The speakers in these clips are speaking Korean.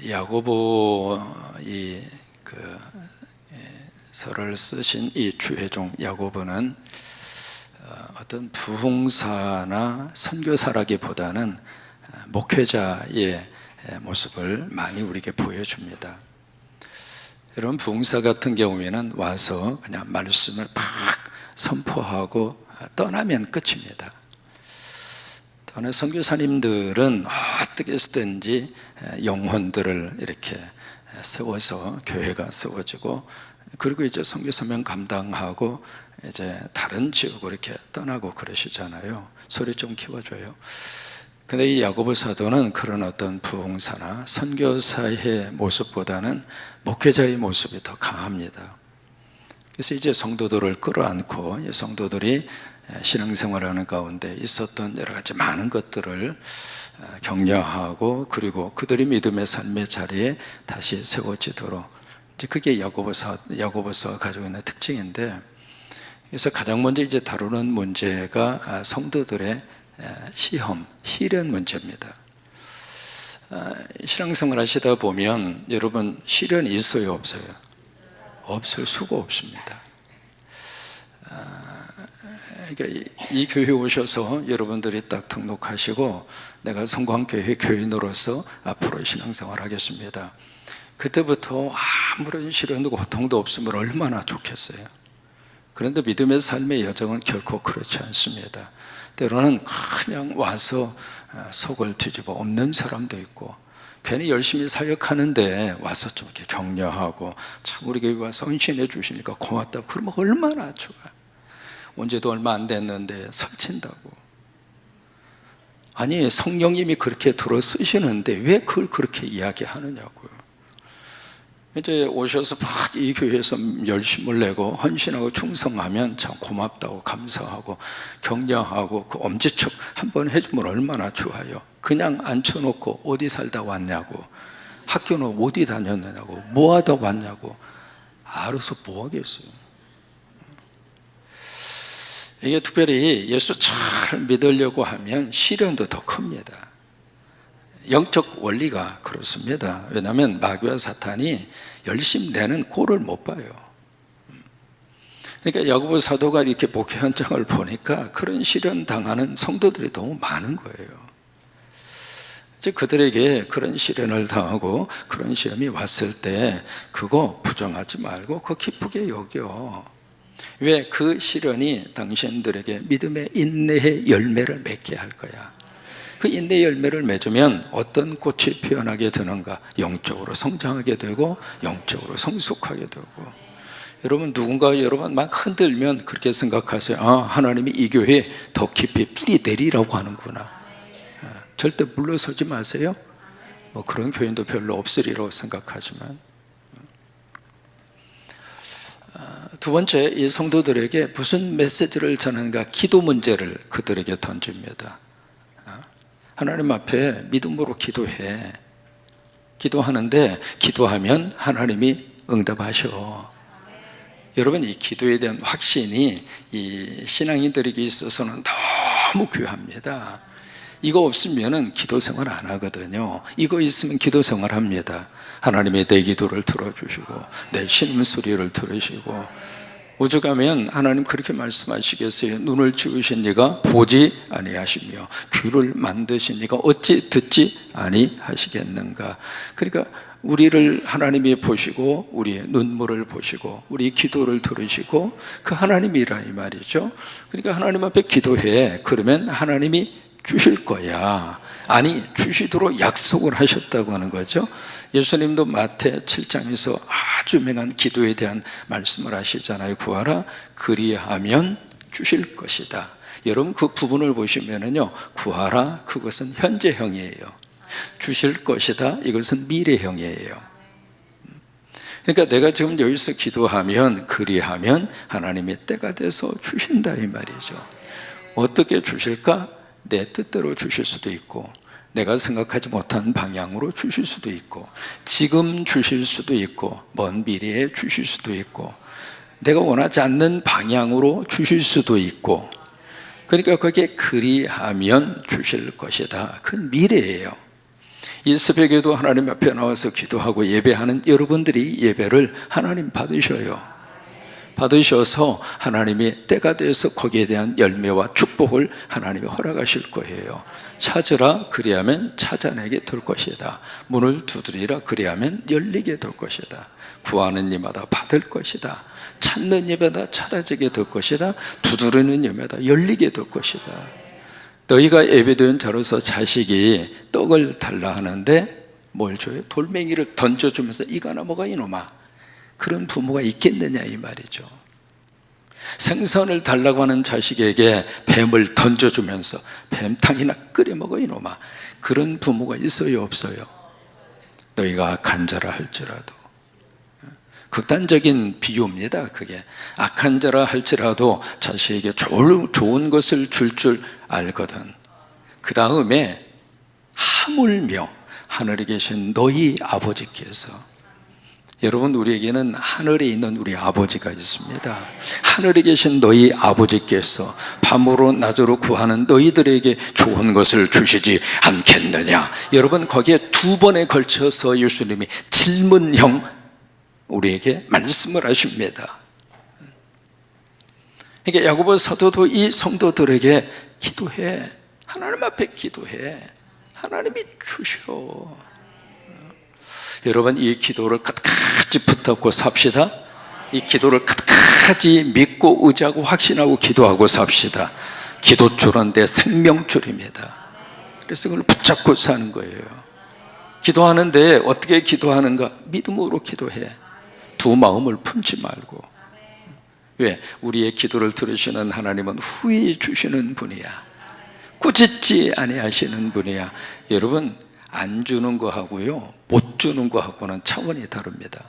야고보 서를 쓰신 이 주회종 야고보는 어떤 부흥사나 선교사라기보다는 목회자의 모습을 많이 우리에게 보여줍니다. 여러분, 부흥사 같은 경우에는 와서 그냥 말씀을 팍 선포하고 떠나면 끝입니다. 또한 선교사님들은 어떻게 쓰든지 영혼들을 이렇게 세워서 교회가 세워지고, 그리고 이제 선교사명 감당하고 이제 다른 지역으로 이렇게 떠나고 그러시잖아요. 소리 좀 키워줘요. 근데 이 야고보 사도는 그런 어떤 부흥사나 선교사의 모습보다는 목회자의 모습이 더 강합니다. 그래서 이제 성도들을 끌어안고, 이 성도들이 신앙생활하는 가운데 있었던 여러 가지 많은 것들을 격려하고, 그리고 그들이 믿음의 삶의 자리에 다시 세워지도록, 이제 그게 야고보서가 가지고 있는 특징인데, 그래서 가장 먼저 이제 다루는 문제가 성도들의 시련 문제입니다. 신앙생활 하시다 보면 여러분, 시련이 있어요, 없어요? 없을 수가 없습니다. 그러니까 이 교회 오셔서 여러분들이 딱 등록하시고, 내가 성광교회 교인으로서 앞으로 신앙생활 하겠습니다. 그때부터 아무런 시련도 고통도 없으면 얼마나 좋겠어요. 그런데 믿음의 삶의 여정은 결코 그렇지 않습니다. 때로는 그냥 와서 속을 뒤집어 엎는 사람도 있고, 괜히 열심히 사역하는데 와서 좀 이렇게 격려하고, 참 우리 교회 와서 헌신해 주시니까 고맙다고 그러면 얼마나 좋아. 언제도 얼마 안 됐는데 설친다고. 아니, 성령님이 그렇게 들어 쓰시는데 왜 그걸 그렇게 이야기하느냐고요. 이제 오셔서 막 이 교회에서 열심을 내고 헌신하고 충성하면 참 고맙다고 감사하고 격려하고, 그 엄지척 한번 해주면 얼마나 좋아요. 그냥 앉혀놓고 어디 살다 왔냐고, 학교는 어디 다녔느냐고, 뭐하다 왔냐고, 알아서 뭐 하겠어요. 이게 특별히 예수 잘 믿으려고 하면 시련도 더 큽니다. 영적 원리가 그렇습니다. 왜냐하면 마귀와 사탄이 열심히 내는 꼴을 못 봐요. 그러니까 야고보 사도가 이렇게 목회 현장을 보니까 그런 시련 당하는 성도들이 너무 많은 거예요. 이제 그들에게 그런 시련을 당하고 그런 시험이 왔을 때 그거 부정하지 말고 그거 기쁘게 여겨. 왜? 그 시련이 당신들에게 믿음의 인내의 열매를 맺게 할 거야. 그 인내의 열매를 맺으면 어떤 꽃이 피어나게 되는가? 영적으로 성장하게 되고, 영적으로 성숙하게 되고. 여러분, 누군가 여러분 막 흔들면 그렇게 생각하세요. 하나님이 이 교회에 더 깊이 뿌리 내리라고 하는구나. 절대 물러서지 마세요. 뭐 그런 교인도 별로 없으리라고 생각하지만. 두 번째, 이 성도들에게 무슨 메시지를 전하는가? 기도 문제를 그들에게 던집니다. 하나님 앞에 믿음으로 기도해. 기도하는데 기도하면 하나님이 응답하셔. 여러분, 이 기도에 대한 확신이 이 신앙인들에게 있어서는 너무 귀합니다. 이거 없으면 기도 생활 안 하거든요. 이거 있으면 기도 생활 합니다. 하나님의 내 기도를 들어주시고, 내 신음소리를 들으시고. 오죽하면 하나님 그렇게 말씀하시겠어요? 눈을 지으신 이가 보지 아니하시며 귀를 만드신 이가 어찌 듣지 아니하시겠는가. 그러니까 우리를 하나님이 보시고, 우리의 눈물을 보시고, 우리 기도를 들으시고, 그 하나님이라 이 말이죠. 그러니까 하나님 앞에 기도해. 그러면 하나님이 주실 거야. 아니, 주시도록 약속을 하셨다고 하는 거죠. 예수님도 마태 7장에서 아주 유명한 기도에 대한 말씀을 하시잖아요. 구하라, 그리하면 주실 것이다. 여러분, 그 부분을 보시면은요, 구하라, 그것은 현재형이에요. 주실 것이다, 이것은 미래형이에요. 그러니까 내가 지금 여기서 기도하면, 그리하면 하나님의 때가 돼서 주신다 이 말이죠. 어떻게 주실까? 내 뜻대로 주실 수도 있고, 내가 생각하지 못한 방향으로 주실 수도 있고, 지금 주실 수도 있고, 먼 미래에 주실 수도 있고, 내가 원하지 않는 방향으로 주실 수도 있고. 그러니까 거기에 그리하면 주실 것이다, 그건 미래예요. 이 새벽에도 하나님 앞에 나와서 기도하고 예배하는 여러분들이 예배를 하나님 받으셔요. 받으셔서 하나님이 때가 되어서 거기에 대한 열매와 축복을 하나님이 허락하실 거예요. 찾으라 그리하면 찾아내게 될 것이다. 문을 두드리라 그리하면 열리게 될 것이다. 구하는 이마다 받을 것이다. 찾는 이마다 찾아지게 될 것이다. 두드리는 이마다 열리게 될 것이다. 너희가 예배드린 자로서 자식이 떡을 달라 하는데 뭘 줘요? 돌멩이를 던져주면서 이거나 먹어 이놈아. 그런 부모가 있겠느냐 이 말이죠. 생선을 달라고 하는 자식에게 뱀을 던져주면서 뱀탕이나 끓여 먹어 이놈아. 그런 부모가 있어요 없어요? 너희가 악한 자라 할지라도. 극단적인 비유입니다. 그게 악한 자라 할지라도 자식에게 좋은 것을 줄 알거든. 그 다음에 하물며 하늘에 계신 너희 아버지께서, 여러분 우리에게는 하늘에 있는 우리 아버지가 있습니다. 하늘에 계신 너희 아버지께서 밤으로 낮으로 구하는 너희들에게 좋은 것을 주시지 않겠느냐. 여러분 거기에 두 번에 걸쳐서 예수님이 질문형 우리에게 말씀을 하십니다. 그러니까 야고보 사도도 이 성도들에게 기도해. 하나님 앞에 기도해. 하나님이 주셔. 여러분 이 기도를 끝까지 붙잡고 삽시다. 이 기도를 끝까지 믿고 의지하고 확신하고 기도하고 삽시다. 기도줄은 내 생명줄입니다. 그래서 그걸 붙잡고 사는 거예요. 기도하는데 어떻게 기도하는가? 믿음으로 기도해. 두 마음을 품지 말고. 왜? 우리의 기도를 들으시는 하나님은 후히 주시는 분이야. 꾸짖지 아니하시는 분이야. 여러분 안 주는 거하고요 못 주는 거하고는 차원이 다릅니다.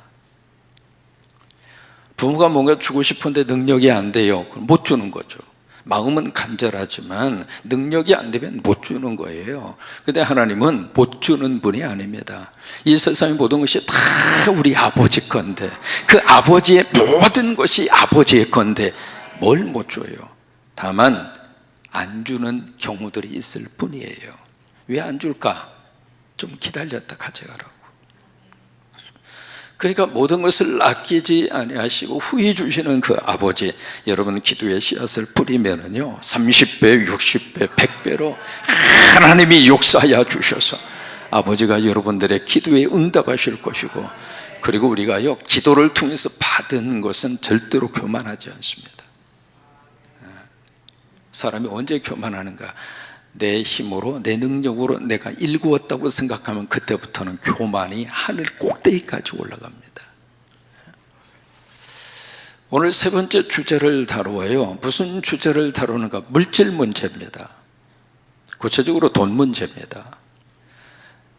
부모가 뭔가 주고 싶은데 능력이 안 돼요. 그럼 못 주는 거죠. 마음은 간절하지만 능력이 안 되면 못 주는 거예요. 근데 하나님은 못 주는 분이 아닙니다. 이 세상의 모든 것이 다 우리 아버지 건데, 그 아버지의 모든 것이 아버지의 건데 뭘 못 줘요? 다만 안 주는 경우들이 있을 뿐이에요. 왜 안 줄까? 좀 기다렸다 가져가라고. 그러니까 모든 것을 아끼지 아니하시고 후히 주시는 그 아버지, 여러분 기도의 씨앗을 뿌리면은요 30배, 60배, 100배로 하나님이 역사하여 주셔서 아버지가 여러분들의 기도에 응답하실 것이고, 그리고 우리가요 기도를 통해서 받은 것은 절대로 교만하지 않습니다. 사람이 언제 교만하는가? 내 힘으로 내 능력으로 내가 일구었다고 생각하면 그때부터는 교만이 하늘 꼭대기까지 올라갑니다. 오늘 세 번째 주제를 다루어요. 무슨 주제를 다루는가? 물질 문제입니다. 구체적으로 돈 문제입니다.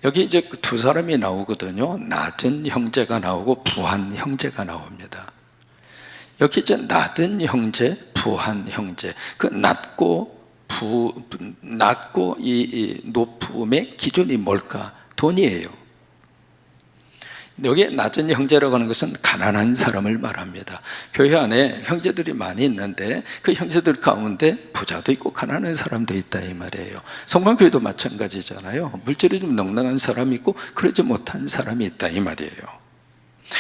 여기 이제 두 사람이 나오거든요. 낮은 형제가 나오고 부한 형제가 나옵니다. 여기 이제 낮은 형제, 부한 형제, 그 낮고 이 높음의 기준이 뭘까? 돈이에요. 여기 낮은 형제라고 하는 것은 가난한 사람을 말합니다. 교회 안에 형제들이 많이 있는데 그 형제들 가운데 부자도 있고 가난한 사람도 있다 이 말이에요. 성만교회도 마찬가지잖아요. 물질이 좀 넉넉한 사람이 있고 그러지 못한 사람이 있다 이 말이에요.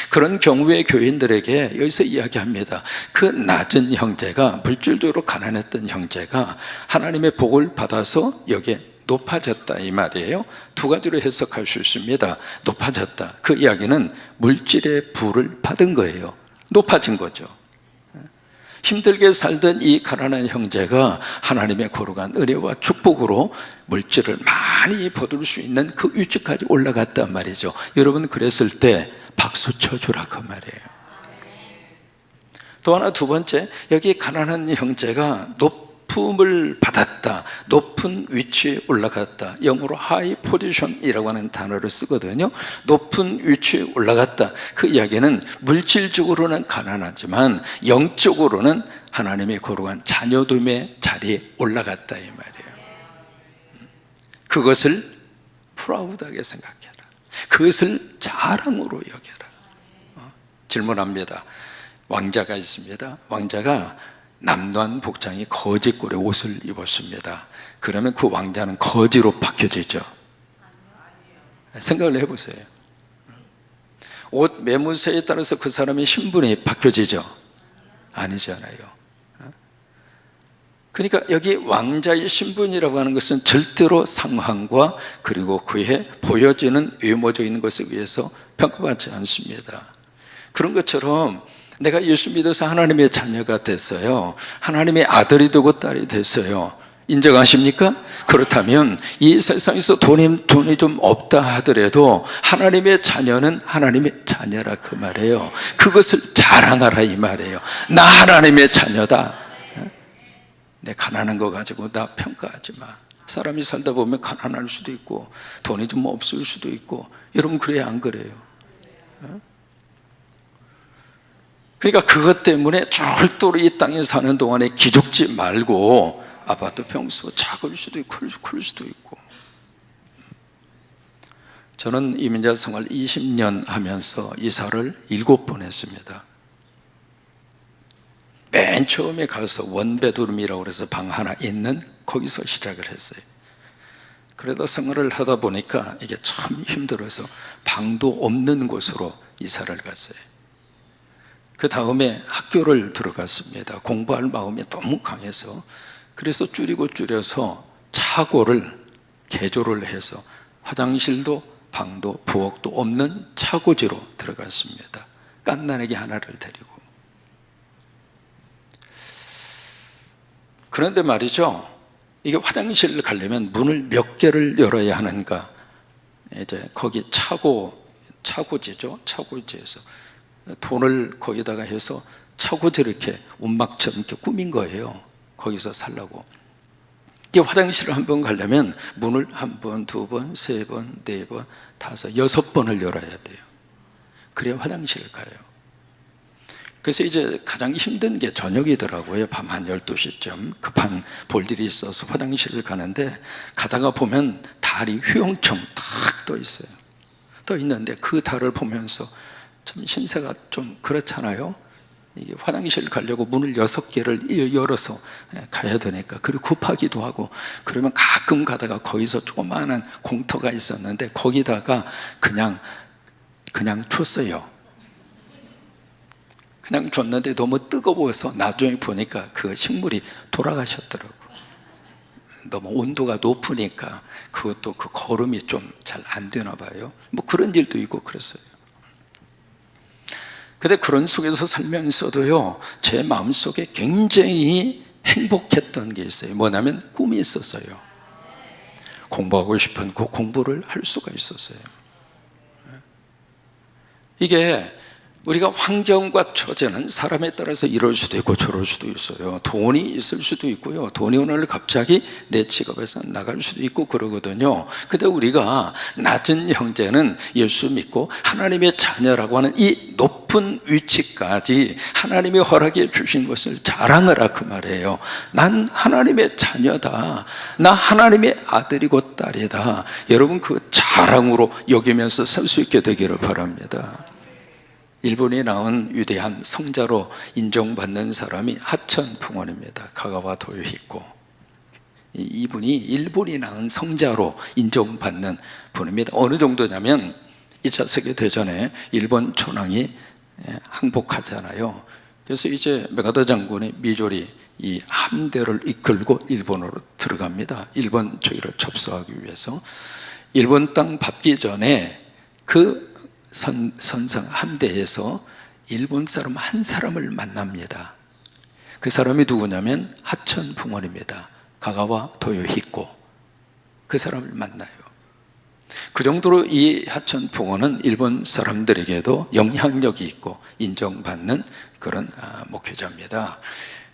그런 경우의 교인들에게 여기서 이야기합니다. 그 낮은 형제가, 물질적으로 가난했던 형제가 하나님의 복을 받아서 여기에 높아졌다 이 말이에요. 두 가지로 해석할 수 있습니다. 높아졌다, 그 이야기는 물질의 부를 받은 거예요. 높아진 거죠. 힘들게 살던 이 가난한 형제가 하나님의 거룩한 은혜와 축복으로 물질을 많이 거둘 수 있는 그 위치까지 올라갔단 말이죠. 여러분 그랬을 때 박수 쳐주라 그 말이에요. 또 하나, 두 번째, 여기 가난한 형제가 높음을 받았다, 높은 위치에 올라갔다. 영어로 high position이라고 하는 단어를 쓰거든요. 높은 위치에 올라갔다, 그 이야기는 물질적으로는 가난하지만 영적으로는 하나님의 거룩한 자녀됨의 자리에 올라갔다 이 말이에요. 그것을 프라우드하게 생각해라. 그것을 자랑으로 여겨라. 질문합니다. 왕자가 있습니다. 왕자가 남도한 복장이 거지꼴의 옷을 입었습니다. 그러면 그 왕자는 거지로 바뀌어지죠? 생각을 해보세요. 옷 매무새에 따라서 그 사람의 신분이 바뀌어지죠? 아니잖아요. 그러니까 여기 왕자의 신분이라고 하는 것은 절대로 상황과 그리고 그의 보여지는 외모적인 것에 의해서 평가받지 않습니다. 그런 것처럼 내가 예수 믿어서 하나님의 자녀가 됐어요. 하나님의 아들이 되고 딸이 됐어요. 인정하십니까? 그렇다면 이 세상에서 돈이 좀 없다 하더라도 하나님의 자녀는 하나님의 자녀라 그 말이에요. 그것을 자랑하라 이 말이에요. 나 하나님의 자녀다. 내 가난한 거 가지고 나 평가하지 마. 사람이 살다 보면 가난할 수도 있고 돈이 좀 없을 수도 있고, 여러분 그래야 안 그래요? 그러니까 그것 때문에 절대로 이 땅에 사는 동안에 기죽지 말고, 아파트 평수 작을 수도 있고 클 수도 있고. 저는 이민자 생활 20년 하면서 이사를 7번 했습니다. 맨 처음에 가서 원베드룸이라고 해서 방 하나 있는 거기서 시작을 했어요. 그러다 생활을 하다 보니까 이게 참 힘들어서 방도 없는 곳으로 이사를 갔어요. 그 다음에 학교를 들어갔습니다. 공부할 마음이 너무 강해서. 그래서 줄여서 차고를 개조를 해서 화장실도 방도 부엌도 없는 차고지로 들어갔습니다. 갓난아기 하나를 데리고. 그런데 말이죠, 이게 화장실을 가려면 문을 몇 개를 열어야 하는가. 이제 거기 차고지죠. 차고지에서 돈을 거기다가 해서 차고지를 이렇게 움막처럼 이렇게 꾸민 거예요. 거기서 살라고. 이 화장실을 한 번 가려면 문을 한 번, 두 번, 세 번, 네 번, 다섯, 6번을 열어야 돼요. 그래야 화장실을 가요. 그래서 이제 가장 힘든 게 저녁이더라고요. 밤 한 12시쯤 급한 볼일이 있어서 화장실을 가는데, 가다가 보면 달이 휘영청 탁 떠 있어요. 떠 있는데 그 달을 보면서 참 신세가 좀 그렇잖아요. 이게 화장실 가려고 문을 6개를 열어서 가야 되니까, 그리고 급하기도 하고, 그러면 가끔 가다가 거기서 조그마한 공터가 있었는데 거기다가 그냥 줬어요. 그냥 줬는데 너무 뜨거워서 나중에 보니까 그 식물이 돌아가셨더라고요. 너무 온도가 높으니까 그것도 그 거름이 좀 잘 안 되나 봐요. 뭐 그런 일도 있고 그랬어요. 근데 그런 속에서 살면서도요, 제 마음속에 굉장히 행복했던 게 있어요. 뭐냐면 꿈이 있었어요. 공부하고 싶은 그 공부를 할 수가 있었어요. 이게 우리가 환경과 처제는 사람에 따라서 이럴 수도 있고 저럴 수도 있어요. 돈이 있을 수도 있고요, 돈이 오늘 갑자기 내 직업에서 나갈 수도 있고 그러거든요. 근데 우리가 낮은 형제는 예수 믿고 하나님의 자녀라고 하는 이 높은 위치까지 하나님이 허락해 주신 것을 자랑하라 그 말이에요. 난 하나님의 자녀다, 나 하나님의 아들이고 딸이다. 여러분 그 자랑으로 여기면서 살 수 있게 되기를 바랍니다. 일본이 낳은 위대한 성자로 인정받는 사람이 하천 풍원입니다. 가가와 도요히코. 이분이 일본이 낳은 성자로 인정받는 분입니다. 어느 정도냐면 2차 세계대전에 일본 천황이 항복하잖아요. 그래서 이제 메가더 장군의 미조리 이 함대를 이끌고 일본으로 들어갑니다. 일본 저기를 접수하기 위해서. 일본 땅 밟기 전에 그 선상 함대에서 일본 사람 한 사람을 만납니다. 그 사람이 누구냐면 하천 풍원입니다. 가가와 도요히코. 그 사람을 만나요. 그 정도로 이 하천 풍원은 일본 사람들에게도 영향력이 있고 인정받는 그런 목회자입니다.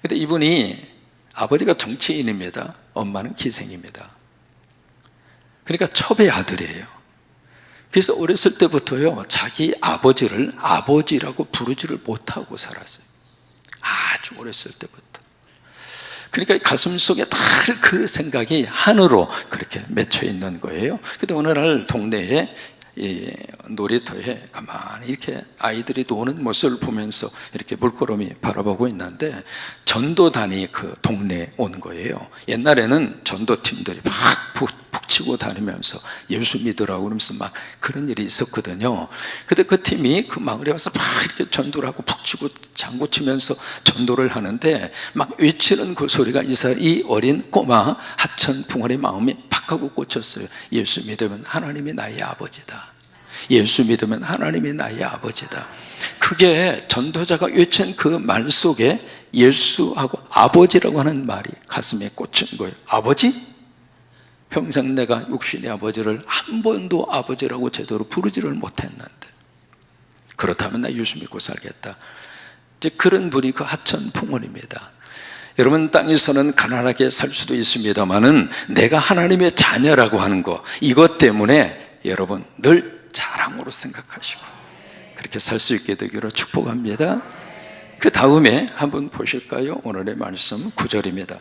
근데 이분이 아버지가 정치인입니다. 엄마는 기생입니다. 그러니까 첩의 아들이에요. 그래서 어렸을 때부터요, 자기 아버지를 아버지라고 부르지를 못하고 살았어요. 아주 어렸을 때부터. 그러니까 가슴 속에 다 그 생각이 한으로 그렇게 맺혀 있는 거예요. 근데 어느 날 동네에 이 놀이터에 가만히 이렇게 아이들이 노는 모습을 보면서 이렇게 물끄러미 바라보고 있는데, 전도단이 그 동네에 온 거예요. 옛날에는 전도팀들이 막 치고 다니면서 예수 믿으라고 그러면서 막 그런 일이 있었거든요. 근데 그 팀이 그 마을에 와서 막 이렇게 전도를 하고 푹 치고 장구 치면서 전도를 하는데 막 외치는 그 소리가 이 어린 꼬마 하천 풍월의 마음이 팍 하고 꽂혔어요. 예수 믿으면 하나님이 나의 아버지다. 예수 믿으면 하나님이 나의 아버지다. 그게 전도자가 외친 그 말 속에 예수하고 아버지라고 하는 말이 가슴에 꽂힌 거예요. 아버지? 평생 내가 육신의 아버지를 한 번도 아버지라고 제대로 부르지를 못했는데, 그렇다면 나 예수 믿고 살겠다. 이제 그런 분이 그 하천 풍월입니다. 여러분, 땅에서는 가난하게 살 수도 있습니다만은 내가 하나님의 자녀라고 하는 거, 이것 때문에 여러분 늘 자랑으로 생각하시고 그렇게 살 수 있게 되기로 축복합니다. 그 다음에 한번 보실까요? 오늘의 말씀 9절입니다.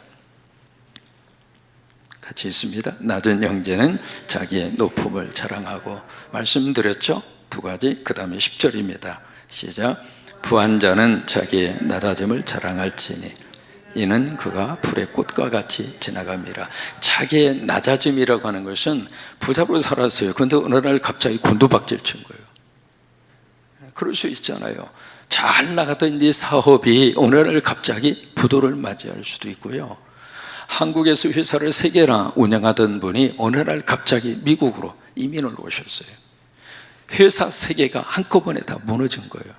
같이 있습니다. 낮은 형제는 자기의 높음을 자랑하고, 말씀드렸죠? 두 가지. 그 다음에 10절입니다. 시작. 부한 자는 자기의 낮아짐을 자랑할지니 이는 그가 풀의 꽃과 같이 지나갑니다. 자기의 낮아짐이라고 하는 것은 부자로 살았어요. 그런데 어느 날 갑자기 곤두박질 친 거예요. 그럴 수 있잖아요. 잘 나가던 이 사업이 어느 날 갑자기 부도를 맞이할 수도 있고요. 한국에서 회사를 3개나 운영하던 분이 어느 날 갑자기 미국으로 이민을 오셨어요. 회사 3개가 한꺼번에 다 무너진 거예요.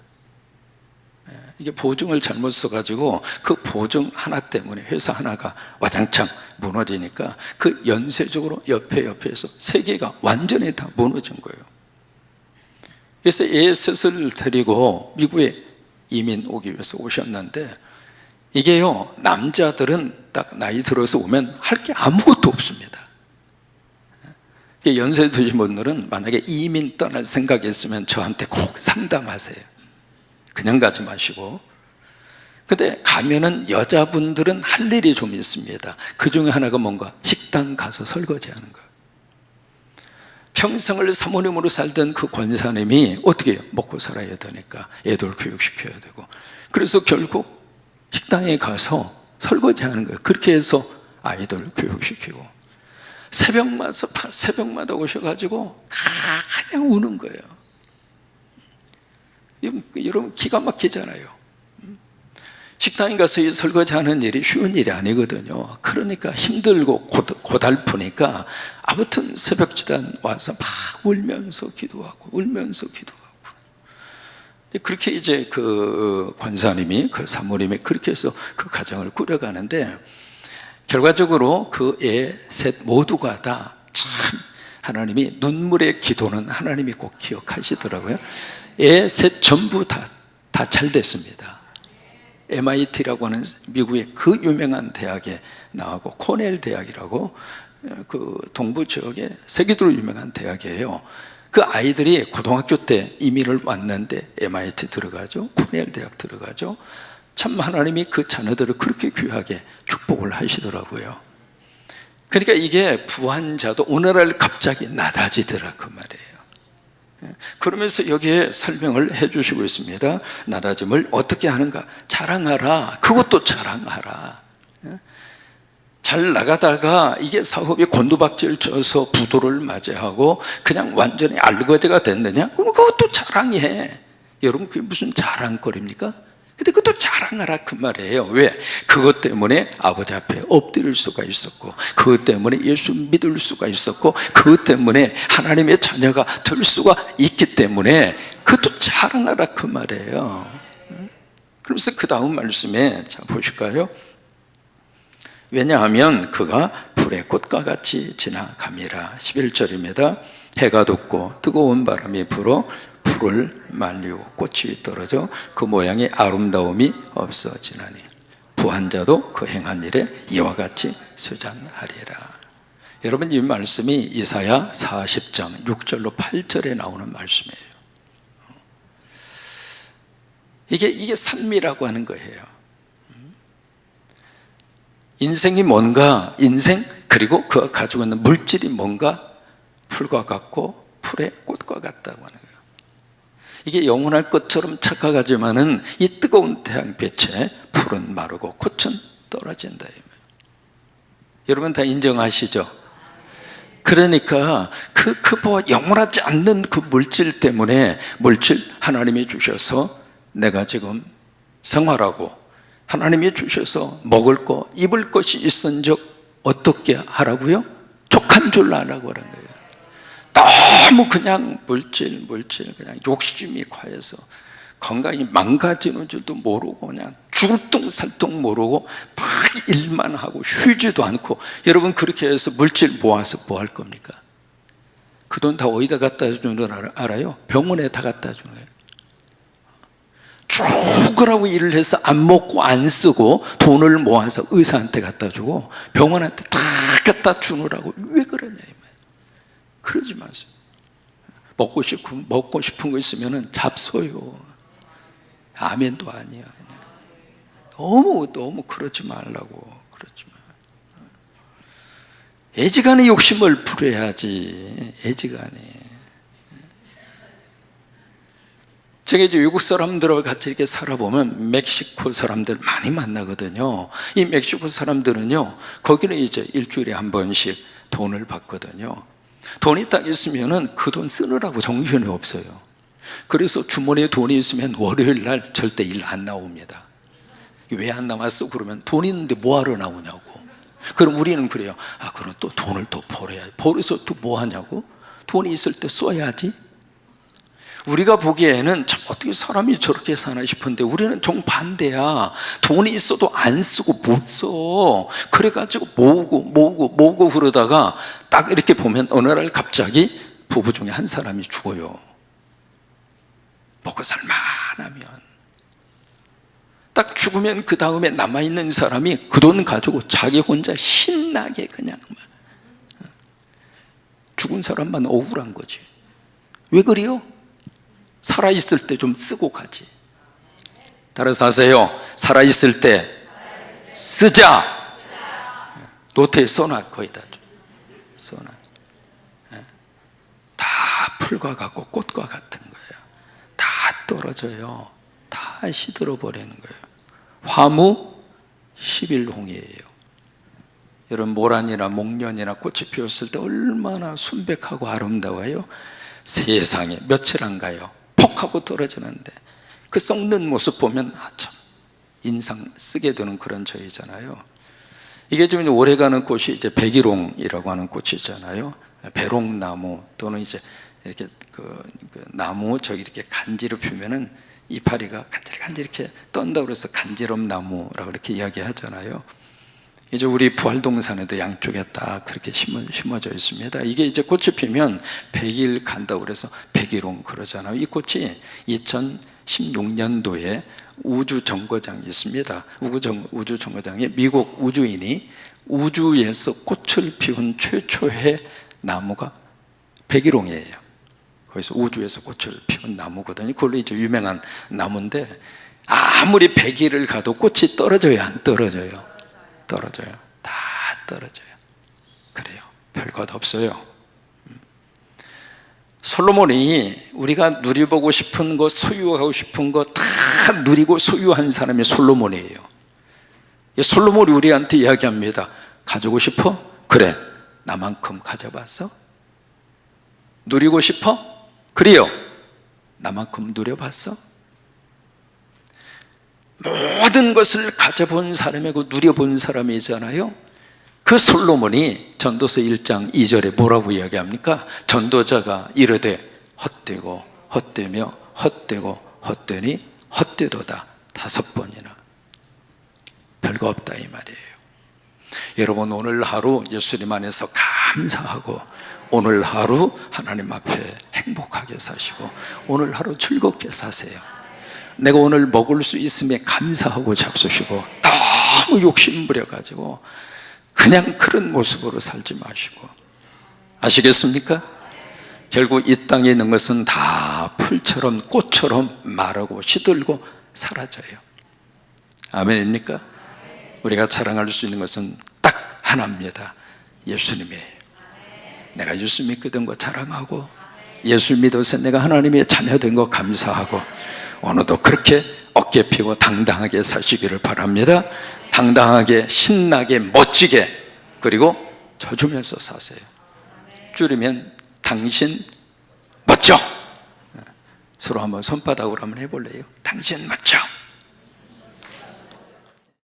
이게 보증을 잘못 써가지고 그 보증 하나 때문에 회사 하나가 와장창 무너지니까 그 연쇄적으로 옆에서 3개가 완전히 다 무너진 거예요. 그래서 애 셋을 데리고 미국에 이민 오기 위해서 오셨는데, 이게요, 남자들은 딱 나이 들어서 오면 할 게 아무것도 없습니다. 연세 드신 분들은 만약에 이민 떠날 생각이 있으면 저한테 꼭 상담하세요. 그냥 가지 마시고. 근데 가면은 여자분들은 할 일이 좀 있습니다. 그 중에 하나가 뭔가 식당 가서 설거지하는 거예요. 평생을 사모님으로 살던 그 권사님이 어떻게 해요? 먹고 살아야 되니까 애들 교육시켜야 되고, 그래서 결국 식당에 가서 설거지하는 거예요. 그렇게 해서 아이들 교육시키고, 새벽마다 오셔가지고 그냥 우는 거예요. 여러분, 기가 막히잖아요. 식당에 가서 이 설거지하는 일이 쉬운 일이 아니거든요. 그러니까 힘들고 고달프니까 아무튼 새벽지단 와서 막 울면서 기도하고 그렇게 이제 그 권사님이, 그 사모님이 그렇게 해서 그 가정을 꾸려가는데, 결과적으로 그 애 셋 모두가 다 참 하나님이 눈물의 기도는 하나님이 꼭 기억하시더라고요. 애 셋 전부 다 잘 됐습니다. MIT라고 하는 미국의 그 유명한 대학에 나오고, 코넬 대학이라고 그 동부 지역에 세계적으로 유명한 대학이에요. 그 아이들이 고등학교 때 이민을 왔는데 MIT 들어가죠, 코넬 대학 들어가죠. 참 하나님이 그 자녀들을 그렇게 귀하게 축복을 하시더라고요. 그러니까 이게 부한 자도 오늘날 갑자기 낮아지더라 그 말이에요. 그러면서 여기에 설명을 해주시고 있습니다. 낮아짐을 어떻게 하는가? 자랑하라. 그것도 자랑하라. 잘 나가다가 이게 사업이 곤두박질 쳐서 부도를 맞이하고 그냥 완전히 알거지가 됐느냐? 그럼 그것도 자랑해. 여러분, 그게 무슨 자랑거리입니까? 근데 그것도 자랑하라 그 말이에요. 왜? 그것 때문에 아버지 앞에 엎드릴 수가 있었고, 그것 때문에 예수 믿을 수가 있었고, 그것 때문에 하나님의 자녀가 될 수가 있기 때문에 그것도 자랑하라 그 말이에요. 그래서 그 다음 말씀에 자 보실까요? 왜냐하면 그가 불의 꽃과 같이 지나갑니다. 11절입니다. 해가 돋고 뜨거운 바람이 불어 풀을 말리고 꽃이 떨어져 그 모양의 아름다움이 없어지나니 부한 자도 그 행한 일에 이와 같이 수잔하리라. 여러분, 이 말씀이 이사야 40장 6절로 8절에 나오는 말씀이에요. 이게 삶이라고 하는 거예요. 인생이 뭔가, 인생 그리고 그가 가지고 있는 물질이 뭔가 풀과 같고 풀의 꽃과 같다고 하는 거예요. 이게 영원할 것처럼 착각하지만은 이 뜨거운 태양빛에 풀은 마르고 꽃은 떨어진다. 여러분 다 인정하시죠? 그러니까 뭐 영원하지 않는 그 물질 때문에, 물질 하나님이 주셔서 내가 지금 생활하고, 하나님이 주셔서 먹을 거 입을 것이 있은즉 어떻게 하라고요? 족한 줄 알라고 하는 거예요. 너무 그냥 물질 그냥 욕심이 과해서 건강이 망가지는 줄도 모르고 그냥 죽을뚱살뚱 모르고 막 일만 하고 쉬지도 않고. 여러분, 그렇게 해서 물질 모아서 뭐 할 겁니까? 그 돈 다 어디다 갖다 주는 줄 알아요? 병원에 다 갖다 주는 거예요. 죽으라고 일을 해서 안 먹고 안 쓰고 돈을 모아서 의사한테 갖다 주고 병원한테 다 갖다 주느라고. 왜 그러냐 이 말이에요. 그러지 마세요. 먹고 싶은 거 있으면 잡숴요. 아멘도 아니야. 너무 그러지 말라고. 그러지 마. 애지간히 욕심을 부려야지. 애지간히. 제가 이제 외국 사람들하고 같이 이렇게 살아보면 멕시코 사람들 많이 만나거든요. 이 멕시코 사람들은요, 거기는 이제 일주일에 한 번씩 돈을 받거든요. 돈이 딱 있으면은 그 돈 쓰느라고 정신이 없어요. 그래서 주머니에 돈이 있으면 월요일 날 절대 일 안 나옵니다. 왜 안 나왔어? 그러면 돈 있는데 뭐하러 나오냐고. 그럼 우리는 그래요. 그럼 또 돈을 또 벌어야지. 벌어서 또 뭐 하냐고? 돈이 있을 때 써야지. 우리가 보기에는 참 어떻게 사람이 저렇게 사나 싶은데 우리는 정반대야. 돈이 있어도 안 쓰고 못 써. 그래가지고 모으고 그러다가 딱 이렇게 보면 어느 날 갑자기 부부 중에 한 사람이 죽어요. 먹고 살만하면. 딱 죽으면 그 다음에 남아있는 사람이 그 돈 가지고 자기 혼자 신나게 그냥 막. 죽은 사람만 억울한 거지. 왜 그래요? 살아있을 때 좀 쓰고 가지. 따라서 하세요. 살아있을 때 쓰자. 노트에 써놔. 거기다 써놔. 다 풀과 같고 꽃과 같은 거예요. 다 떨어져요. 다 시들어버리는 거예요. 화무 11홍이에요. 여러분, 모란이나 목련이나 꽃이 피었을 때 얼마나 순백하고 아름다워요. 세상에 며칠 안 가요. 퍽 하고 떨어지는데 그 썩는 모습 보면 참 인상 쓰게 되는 그런 저이잖아요. 이게 좀 오래가는 꽃이 이제 백일홍이라고 하는 꽃이잖아요. 배롱나무 또는 이제 이렇게 그 나무 저기 이렇게 간지를 피면은 이파리가 간질간질 이렇게 떤다 그래서 간지럼나무라고 이렇게 이야기하잖아요. 이제 우리 부활동산에도 양쪽에 딱 그렇게 심어져 있습니다. 이게 이제 꽃이 피면 100일 간다고 그래서 백일홍 그러잖아요. 이 꽃이 2016년도에 우주정거장이 있습니다. 우주정거장에 미국 우주인이 우주에서 꽃을 피운 최초의 나무가 백일홍이에요. 거기서 우주에서 꽃을 피운 나무거든요. 그걸로 이제 유명한 나무인데 아무리 100일을 가도 꽃이 떨어져요, 안 떨어져요? 떨어져요. 다 떨어져요. 그래요. 별것 없어요. 솔로몬이 우리가 누려보고 싶은 거, 소유하고 싶은 거 다 누리고 소유한 사람이 솔로몬이에요. 솔로몬이 우리한테 이야기합니다. 가지고 싶어? 그래. 나만큼 가져봤어? 누리고 싶어? 그래요. 나만큼 누려봤어? 모든 것을 가져본 사람이고 누려본 사람이잖아요. 그 솔로몬이 전도서 1장 2절에 뭐라고 이야기합니까? 전도자가 이르되 헛되고 헛되며 헛되고 헛되니 헛되도다 5번이나. 별거 없다 이 말이에요. 여러분, 오늘 하루 예수님 안에서 감사하고 오늘 하루 하나님 앞에 행복하게 사시고 오늘 하루 즐겁게 사세요. 내가 오늘 먹을 수 있음에 감사하고 잡수시고 너무 욕심 부려가지고 그냥 그런 모습으로 살지 마시고. 아시겠습니까? 결국 이 땅에 있는 것은 다 풀처럼 꽃처럼 마르고 시들고 사라져요. 아멘입니까? 우리가 자랑할 수 있는 것은 딱 하나입니다. 예수님이에요. 내가 예수 믿게 된 거 자랑하고 예수 믿어서 내가 하나님의 자녀된 거 감사하고 오늘도 그렇게 어깨 펴고 당당하게 사시기를 바랍니다. 당당하게 신나게 멋지게 그리고 져주면서 사세요. 줄이면 당신 멋져. 서로 한번 손바닥으로 한번 해볼래요? 당신 멋져.